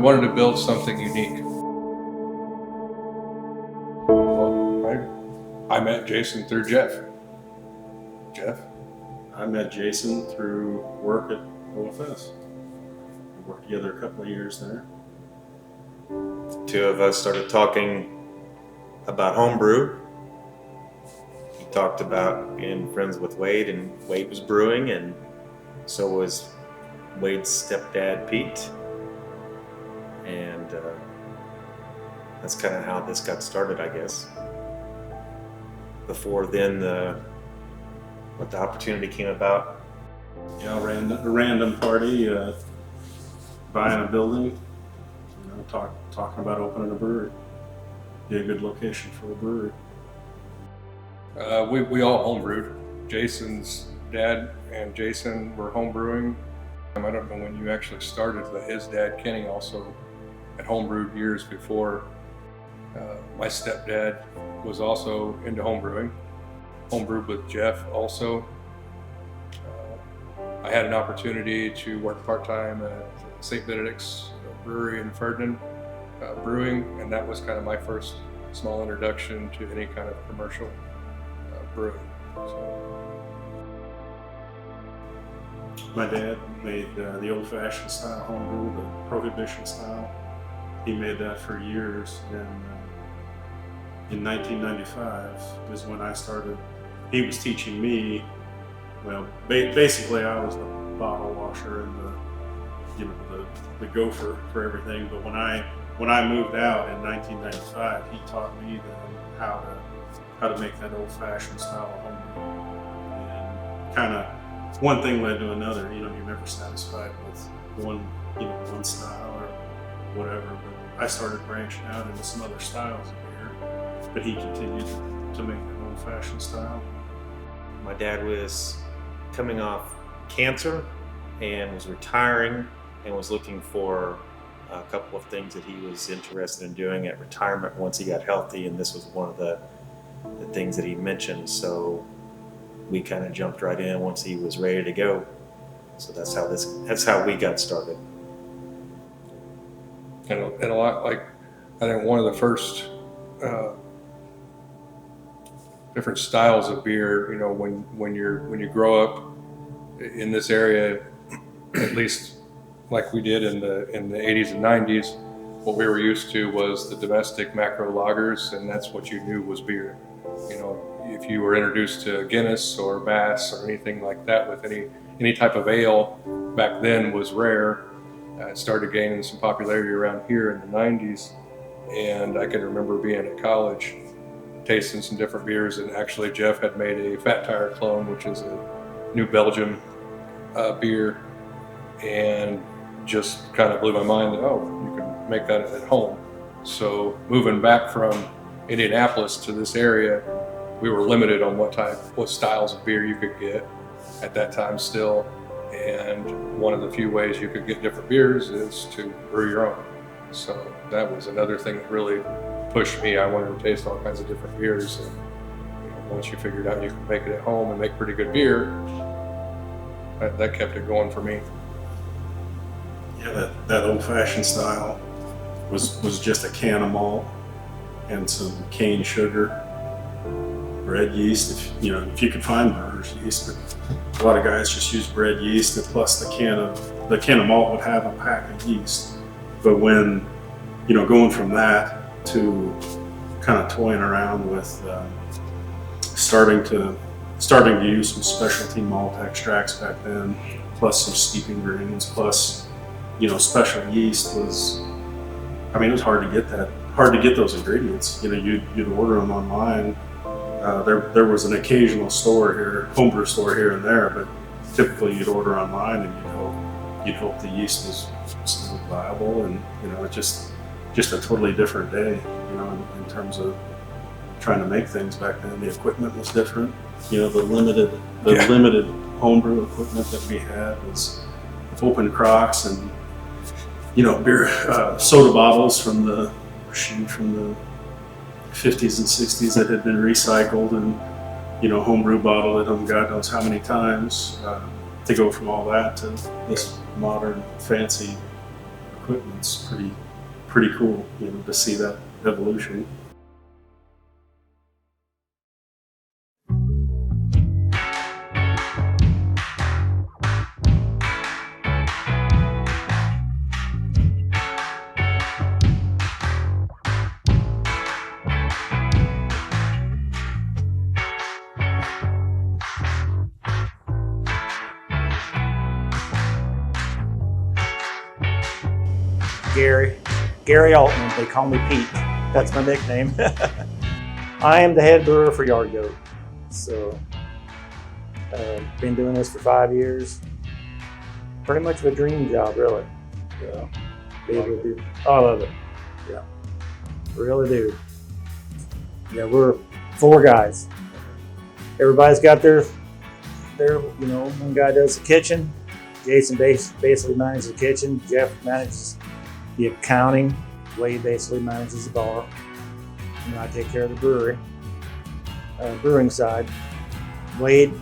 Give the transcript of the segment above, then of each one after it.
wanted to build something unique. Well, I met Jason through Jeff. Jeff? I met Jason through work at OFS. We worked together a couple of years there. Two of us started talking about homebrew. He talked about being friends with Wade, and Wade was brewing, and so was Wade's stepdad, Pete. And that's kind of how this got started, I guess. Before then, the opportunity came about. Yeah, a random party, buying a building, talking about opening a brewery. Be a good location for a brewery. We all homebrewed. Jason's dad and Jason were homebrewing. I don't know when you actually started, but his dad, Kenny, also had homebrewed years before. My stepdad was also into homebrewing. Homebrewed with Jeff also. I had an opportunity to work part-time at St. Benedict's Brewery in Ferdinand, brewing, and that was kind of my first small introduction to any kind of commercial brewing. My dad made the old-fashioned style homebrew, the prohibition style. He made that for years, and in 1995 was when I started. He was teaching me. Well, basically, I was the bottle washer and the gopher for everything. But when I moved out in 1995, he taught me then how to make that old-fashioned style homebrew. And kind of one thing led to another. You're never satisfied with one style or whatever. But I started branching out into some other styles of beer. But he continued to make that old-fashioned style. My dad was coming off cancer and was retiring and was looking for a couple of things that he was interested in doing at retirement once he got healthy, and this was one of the things that he mentioned. So we kind of jumped right in once he was ready to go. So that's how we got started. And a lot, like, I think one of the first different styles of beer, when you grow up in this area, at least like we did in the 80s and 90s, what we were used to was the domestic macro lagers, and that's what you knew was beer. If you were introduced to Guinness or Bass or anything like that with any type of ale back then was rare. It started gaining some popularity around here in the 90s, and I can remember being at college tasting some different beers, and actually Jeff had made a Fat Tire clone, which is a New Belgium beer, and just kind of blew my mind that, you can make that at home. So moving back from Indianapolis to this area, we were limited on what styles of beer you could get at that time still, and one of the few ways you could get different beers is to brew your own. So that was another thing that really pushed me. I wanted to taste all kinds of different beers, and once you figured out you could make it at home and make pretty good beer, that kept it going for me. Yeah, that old-fashioned style was just a can of malt and some cane sugar, bread yeast, if you could find brewer's yeast. But a lot of guys just use bread yeast, and plus the can of malt would have a pack of yeast. But when going from that to kind of toying around with starting to use some specialty malt extracts back then, plus some steeping grains, plus special yeast was. It was hard to get those ingredients. You'd order them online. There was an occasional homebrew store here and there, but typically you'd order online, and you'd hope the yeast was still viable, and it's just a totally different day, in terms of trying to make things back then. The equipment was different. The limited homebrew equipment that we had was open crocks and beer soda bottles from the 50s and 60s that had been recycled and homebrew bottled them God knows how many times, to go from all that to this modern fancy equipment's pretty cool, you know, to see that evolution. Gary Altman, they call me Pete. That's my nickname. I am the head brewer for Yard Goat. So, been doing this for 5 years. Pretty much of a dream job, really. Yeah. Be able to do. Oh, I love it. Yeah, really do. Yeah, we're 4 guys. Everybody's got their, you know, one guy does the kitchen. Jason basically manages the kitchen. Jeff manages the accounting. Wade basically manages the bar. And I take care of the brewing side. Wade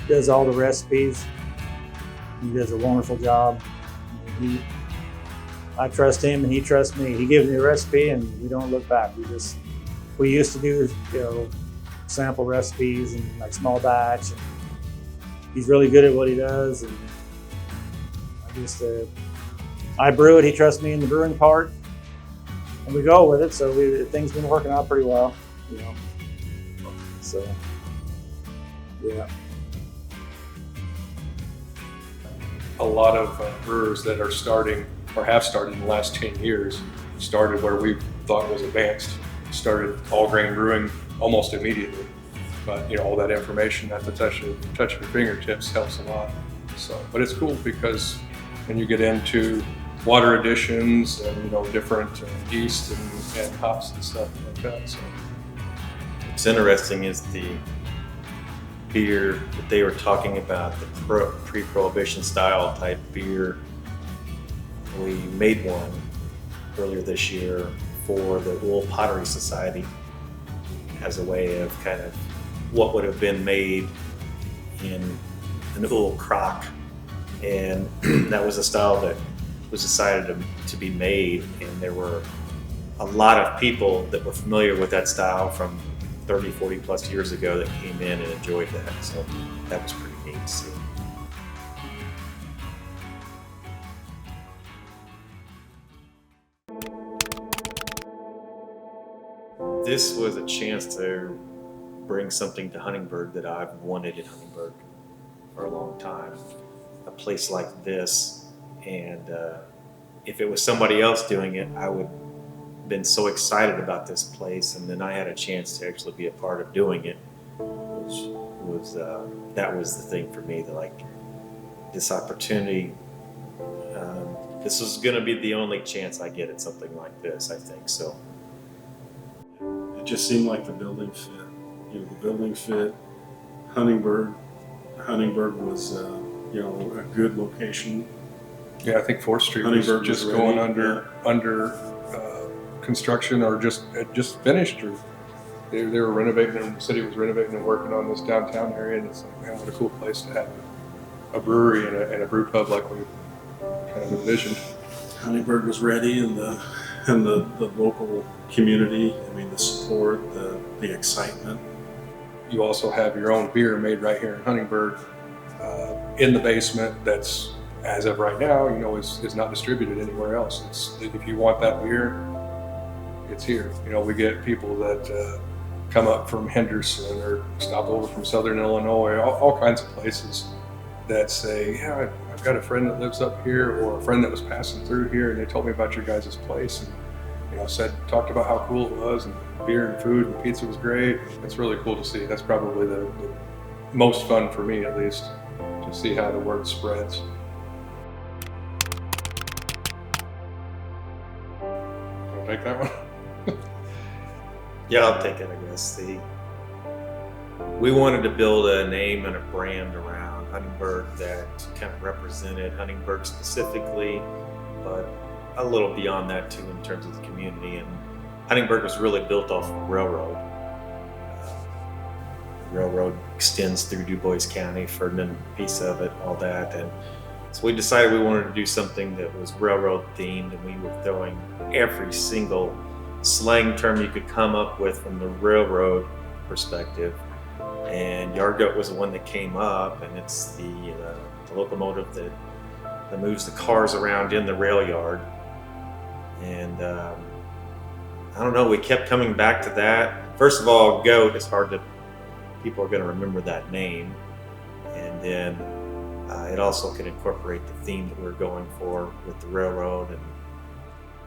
does all the recipes. He does a wonderful job. I trust him and he trusts me. He gives me a recipe and we don't look back. We used to do, you know, sample recipes and like small batch. And he's really good at what he does. And I brew it. He trusts me in the brewing part, and we go with it. So things been working out pretty well, you know. So, yeah. A lot of brewers that are starting or have started in the last 10 years started where we thought was advanced. Started all grain brewing almost immediately, but you know, all that information at the touch of your fingertips helps a lot. So, but it's cool because when you get into water additions and, you know, different yeast and hops and stuff like that. So what's interesting is the beer that they were talking about, the pre-prohibition style type beer. We made one earlier this year for the Wool Pottery Society as a way of kind of what would have been made in an wool crock. And that was a style that was decided to be made, and there were a lot of people that were familiar with that style from 30, 40 plus years ago that came in and enjoyed that. So that was pretty neat to see. This was a chance to bring something to Huntingburg that I've wanted in Huntingburg for a long time. A place like this, and if it was somebody else doing it, I would have been so excited about this place, and then I had a chance to actually be a part of doing it, which was that was the thing for me. Like this opportunity, this was going to be the only chance I get at something like this, I think. So It just seemed like the building fit. You know, the building fit. Huntingburg was. You know, a good location. yeah, I think 4th Street was just going under construction or just finished. Or they were renovating, and the city was renovating and working on this downtown area. And it's like, man, what a cool place to have a brewery and a brew pub like we kind of envisioned. Huntingburg was ready, and the local community. I mean, the support, the excitement. You also have your own beer made right here in Huntingburg. In the basement, that's, as of right now, you know, is not distributed anywhere else. If you want that beer, it's here. You know, we get people that come up from Henderson or stop over from Southern Illinois, all kinds of places that say, yeah, I've got a friend that lives up here, or a friend that was passing through here, and they told me about your guys' place, and you know, talked about how cool it was, and beer and food and pizza was great. It's really cool to see. That's probably the most fun for me, at least, to see how the word spreads. I'll take that one. yeah, I'll take it, I guess. We wanted to build a name and a brand around Huntingburg that kind of represented Huntingburg specifically, but a little beyond that too in terms of the community. And Huntingburg was really built off of railroad. Railroad extends through Du Bois County, Ferdinand, piece of it, all that. And So we decided we wanted to do something that was railroad themed, and we were throwing every single slang term you could come up with from the railroad perspective. And Yard Goat was the one that came up, and it's the locomotive that moves the cars around in the rail yard. And I don't know, we kept coming back to that. First of all, goat is hard to, people are going to remember that name. And then it also could incorporate the theme that we were going for with the railroad. And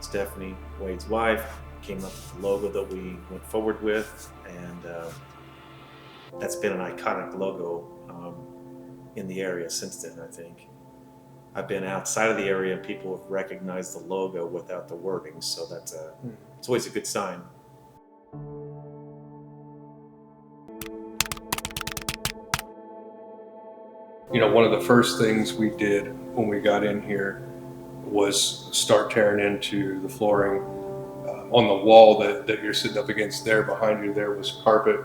Stephanie, Wade's wife, came up with the logo that we went forward with. And that's been an iconic logo in the area since then, I think. I've been outside of the area and people have recognized the logo without the wording, so that's it's always a good sign. You know, one of the first things we did when we got in here was start tearing into the flooring. On the wall that you're sitting up against there, behind you there was carpet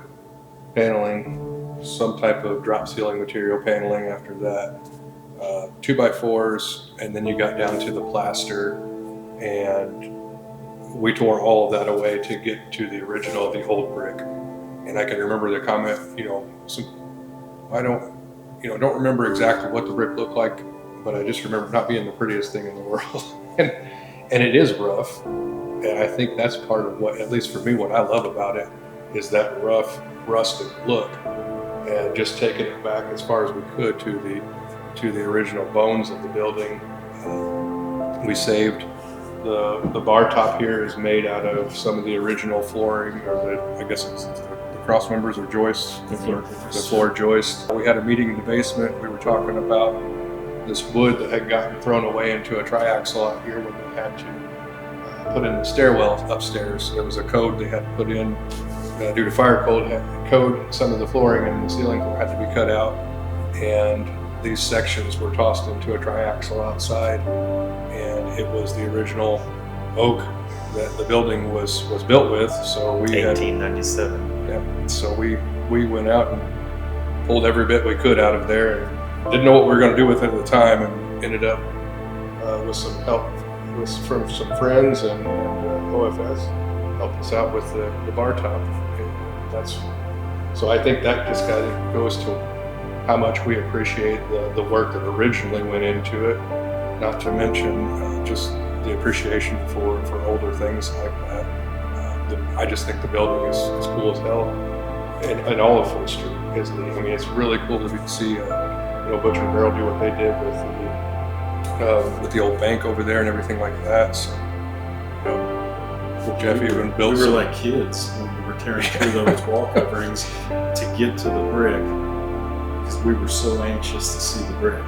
paneling, some type of drop ceiling material paneling after that. 2x4s, and then you got down to the plaster, and we tore all of that away to get to the original, the old brick. And I can remember the comment, I don't remember exactly what the brick looked like, but I just remember not being the prettiest thing in the world. and it is rough, and I think that's part of what, at least for me, what I love about it is that rough, rustic look, and just taking it back as far as we could to the original bones of the building. We saved the bar top here is made out of some of the original flooring, or I guess it's the cross members or joists, the floor joist. We had a meeting in the basement. We were talking about this wood that had gotten thrown away into a triaxle out here when they had to put in the stairwell upstairs. There was a code they had to put in due to fire code. Some of the flooring and the ceiling had to be cut out, and these sections were tossed into a triaxle outside, and it was the original oak that the building was built with. So we 1897. Yeah. So we went out and pulled every bit we could out of there, and didn't know what we were going to do with it at the time, and ended up with some help from some friends and OFS helped us out with the bar top. So I think that just kind of goes to how much we appreciate the work that originally went into it, not to mention just the appreciation for older things like that. I just think the building is cool as hell, and all of 4th Street. It's really cool to see Butcher and Barrel do what they did with the old bank over there and everything like that. So, Jeff even built. We were like kids when we were tearing through those wall coverings to get to the brick, because we were so anxious to see the brick.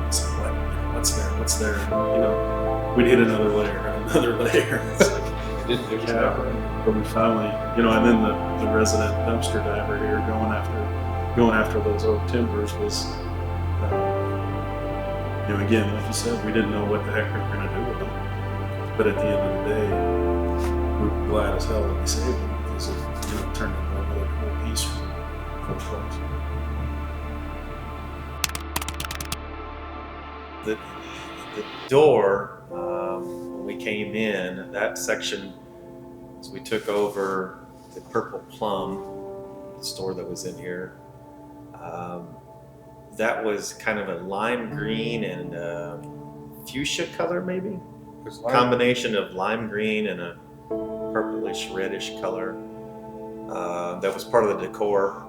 It's like, what's there? What's there? And, we'd hit another layer and another layer. It's like, but we finally, and then the resident dumpster diver here going after those oak timbers was, again, like you said, we didn't know what the heck we were going to do with them. But at the end of the day, we were glad as hell that we saved them, because it turned into a really cool piece for the folks. The door, when we came in, that section, as we took over the Purple Plum, the store that was in here, that was kind of a lime green and fuchsia color, maybe? Combination of lime green and a purplish reddish color. That was part of the decor,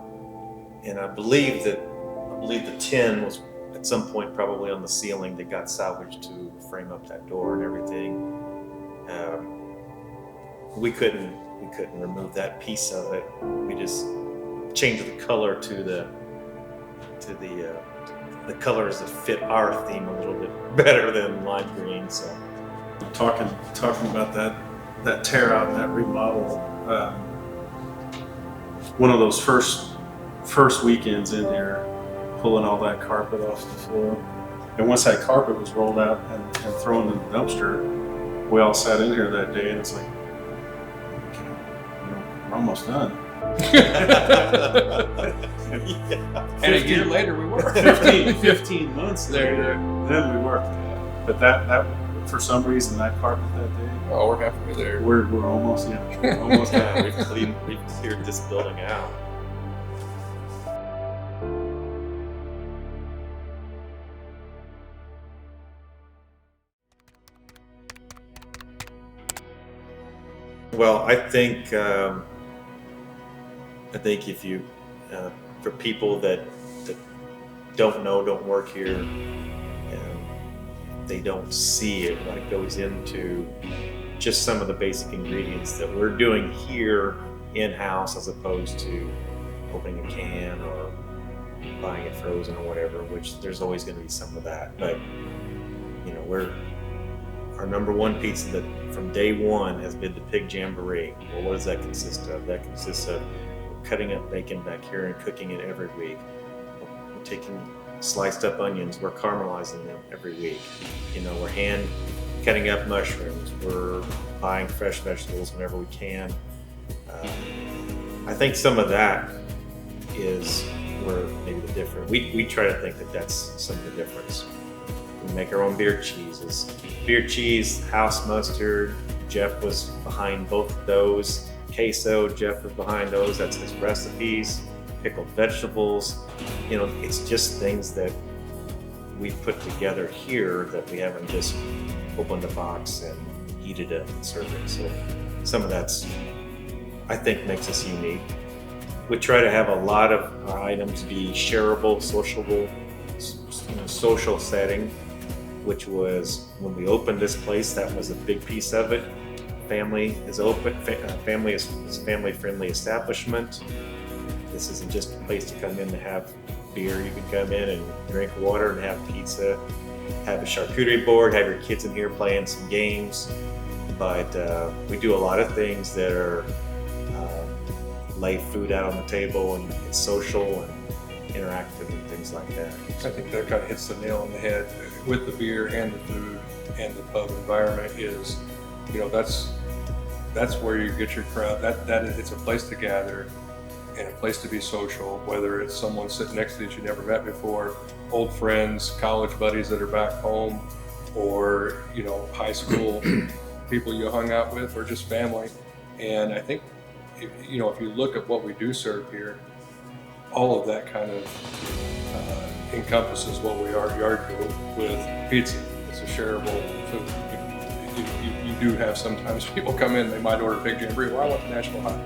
and I believe the tin was at some point probably on the ceiling that got salvaged to frame up that door and everything. We couldn't remove that piece of it. We just changed the color to the colors that fit our theme a little bit better than lime green. So talking about that tear out and that remodel, one of those first weekends in here, pulling all that carpet off the floor, and once that carpet was rolled out and thrown in the dumpster, we all sat in here that day, and it's like, we're almost done. And a year later we were. 15 months there. Then we were. But that for some reason, that carpet that day, Oh, we're halfway there. we're almost, yeah, almost Yeah, done. we've cleared this building out. Well, I think if you, for people that don't know, don't work here, they don't see it, what it goes into just some of the basic ingredients that we're doing here in-house as opposed to opening a can or buying it frozen or whatever, which there's always going to be some of that. But, you know, our number one pizza that from day one has been the pig jamboree. Well, what does that consist of? That consists of cutting up bacon back here and cooking it every week. We're taking sliced up onions, we're caramelizing them every week. You know, we're hand cutting up mushrooms, we're buying fresh vegetables whenever we can. I think some of that is where maybe the difference. We try to think that that's some of the difference. We make our own beer cheeses. Beer cheese, house mustard, Jeff was behind both of those. Queso, Jeff was behind those, that's his recipes. Pickled vegetables, you know, it's just things that we've put together here that we haven't just opened a box and heated it and served it. So some of that's, I think, makes us unique. We try to have a lot of our items be shareable, sociable, social setting, which was when we opened this place, that was a big piece of it. Family is open, family is family-friendly establishment. This isn't just a place to come in to have beer. You can come in and drink water and have pizza, have a charcuterie board, have your kids in here playing some games. But we do a lot of things that are lay food out on the table, and it's social and interactive and things like that. I think that kind of hits the nail on the head with the beer and the food and the pub environment is, you know, that's where you get your crowd. It's a place to gather and a place to be social, whether it's someone sitting next to you that you never met before, old friends, college buddies that are back home, or, you know, high school people you hung out with, or just family. And I think, you know, if you look at what we do serve here, all of that kind of encompasses what we are Yard Goat with pizza. It's a shareable food. You do have sometimes people come in, they might order Big Jamboree. Well, I want the National Hot,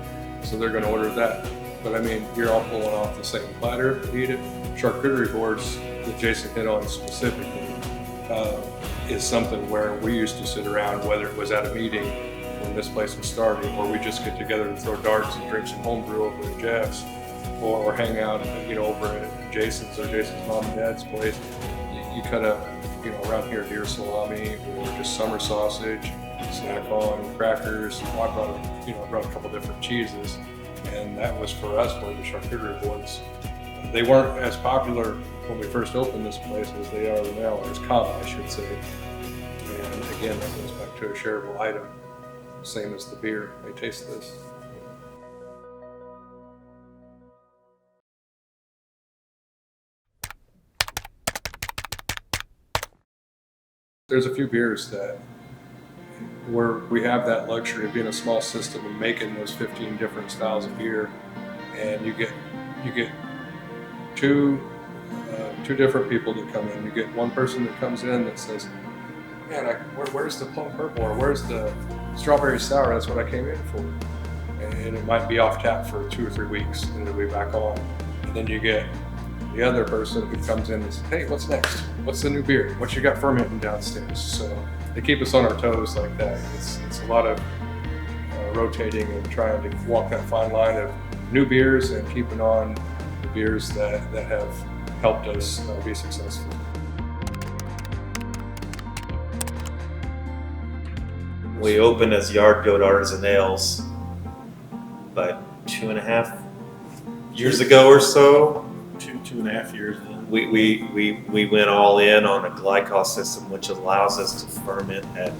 so they're going to order that. But I mean, you're all pulling off the same platter to eat it. Charcuterie boards that Jason hit on specifically is something where we used to sit around, whether it was at a meeting when this place was starting, or we just get together to throw darts and drink some homebrew over at Jeff's, or hang out, you know, over at Jason's or Jason's mom and dad's place. You cut up, you know, around here, deer salami or just summer sausage, snack on crackers. I brought a couple different cheeses, and that was for us where the charcuterie boards. They weren't as popular when we first opened this place as they are now, or as common, I should say. And again, that goes back to a shareable item, same as the beer. They taste this. There's a few beers that we have that luxury of being a small system and making those 15 different styles of beer, and you get two different people that come in. You get one person that comes in that says, "Man, where's the plum purple, or where's the strawberry sour? That's what I came in for." And it might be off tap for 2 or 3 weeks, and it'll be back on. And then you get the other person who comes in and says, "Hey, what's next? What's the new beer? What you got fermenting downstairs?" So they keep us on our toes like that. It's a lot of rotating and trying to walk that fine line of new beers and keeping on the beers that have helped us be successful. We opened as Yard Goat Artisan Ales about 2.5 years ago or so. 2.5 years in. We went all in on a glycol system, which allows us to ferment at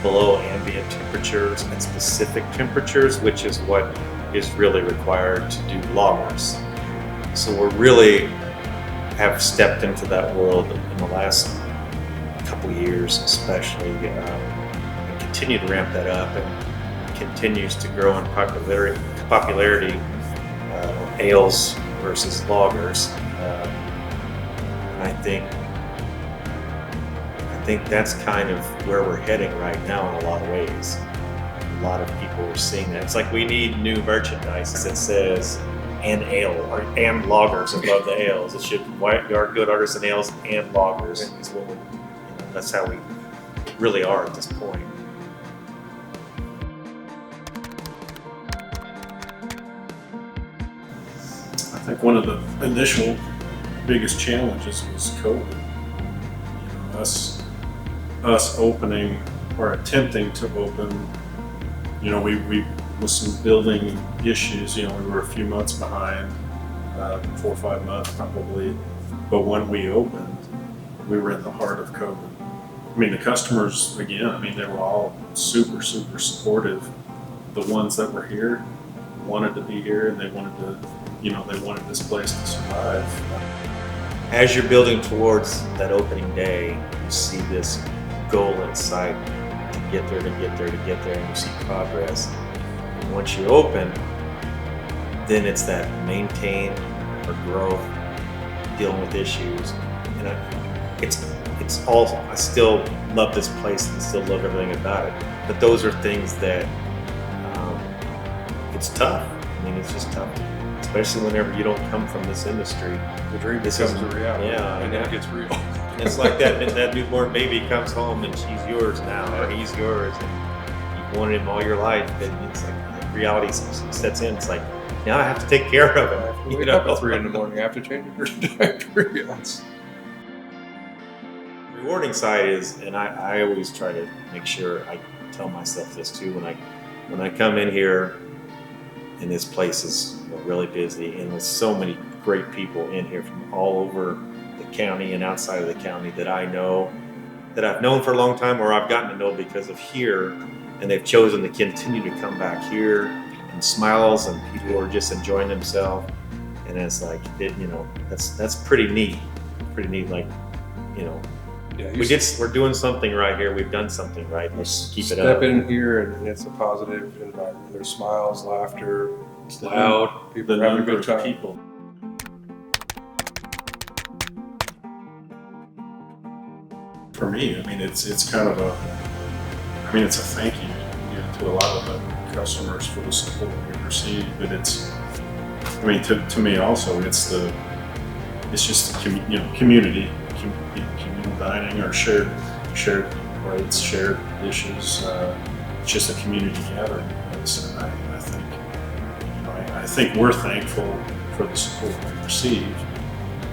below ambient temperatures and specific temperatures, which is what is really required to do lagers. So we really have stepped into that world in the last couple years, especially, and continue to ramp that up, and continues to grow in popularity. Ales versus lagers. And I think that's kind of where we're heading right now in a lot of ways. A lot of people are seeing that. It's like we need new merchandise that says "and ale" or "and lagers" above the ales. It should Yard Goat Artisan Ales and lagers is what that's how we really are at this point. I think one of the initial biggest challenges was COVID. You know, us opening or attempting to open. You know, we with some building issues. You know, we were a few months behind, 4 or 5 months probably. But when we opened, we were in the heart of COVID. I mean, the customers again. I mean, they were all super supportive. The ones that were here wanted to be here, and they wanted to. You know, they wanted this place to survive. As you're building towards that opening day, you see this goal in sight to get there, and you see progress. And once you open, then it's that maintain or growth, dealing with issues. And it's all, I still love this place and still love everything about it. But those are things that, it's tough. I mean, it's just tough. Especially whenever you don't come from this industry. The dream becomes a reality. Yeah, and then it gets real. And it's like that newborn baby comes home and she's yours now, or he's yours, and you've wanted him all your life. And it's like reality sets in. It's like, now I have to take care of him. I have to wake up at 3 in the morning. I have to change your diaper. Yes. Rewarding side is, and I always try to make sure I tell myself this too, when I come in here, and this place is really busy, and with so many great people in here from all over the county and outside of the county that I know, that I've known for a long time, or I've gotten to know because of here, and they've chosen to continue to come back here, and smiles, and people are just enjoying themselves, and it's like, that's pretty neat. Like, Yeah, we're doing something right here. We've done something right. Let's keep it up. Step in here, and it's a positive environment. There's smiles, laughter, it's loud. People are having a good time. People. For me, I mean, it's kind of it's a thank you, to a lot of the customers for the support we received. But to me also, it's just community. Communal dining or shared plates, shared dishes. It's just a community gathering place, and I think we're thankful for the support we received.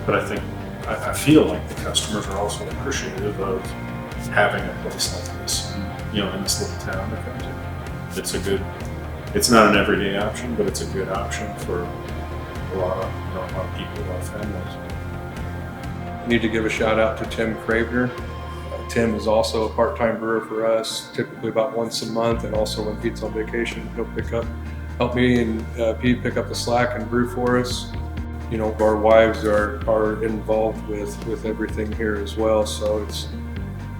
But I feel like the customers are also appreciative of having a place like this, in this little town to come to. It's not an everyday option, but it's a good option for a lot of people, a lot of families. Need to give a shout out to Tim Cravener. Tim is also a part-time brewer for us, typically about once a month, and also when Pete's on vacation, he'll help me and Pete pick up the slack and brew for us. Our wives are involved with everything here as well, so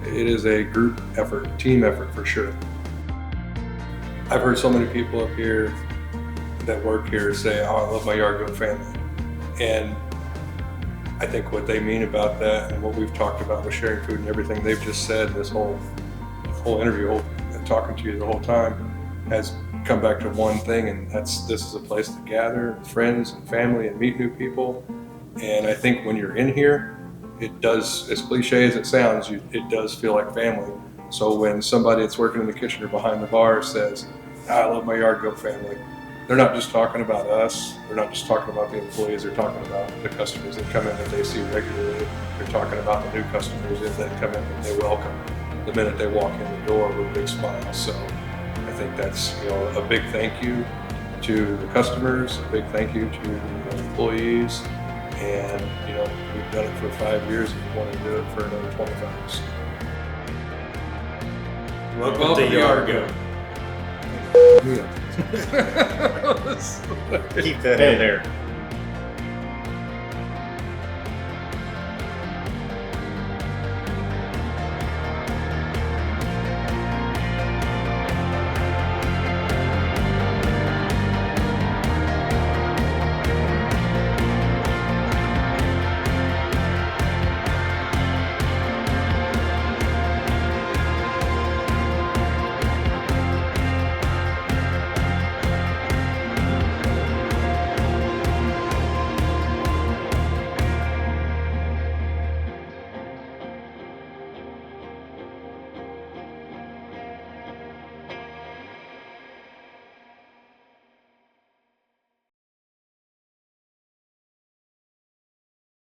it is a group effort, team effort for sure. I've heard so many people up here that work here say, "Oh, I love my Yard Goat family," and I think what they mean about that, and what we've talked about with sharing food and everything they've just said, this whole interview, talking to you the whole time, has come back to one thing, and this is a place to gather with friends and family and meet new people. And I think when you're in here, it does, as cliche as it sounds, it does feel like family. So when somebody that's working in the kitchen or behind the bar says, "I love my Yard Goat family," they're not just talking about us. They're not just talking about the employees. They're talking about the customers that come in that they see regularly. They're talking about the new customers that come in and they welcome the minute they walk in the door with a big smile. So I think that's a big thank you to the customers, a big thank you to the employees, and we've done it for 5 years and we want to do it for another 25. So. Welcome to Yard Goat. Yeah. Keep that in there.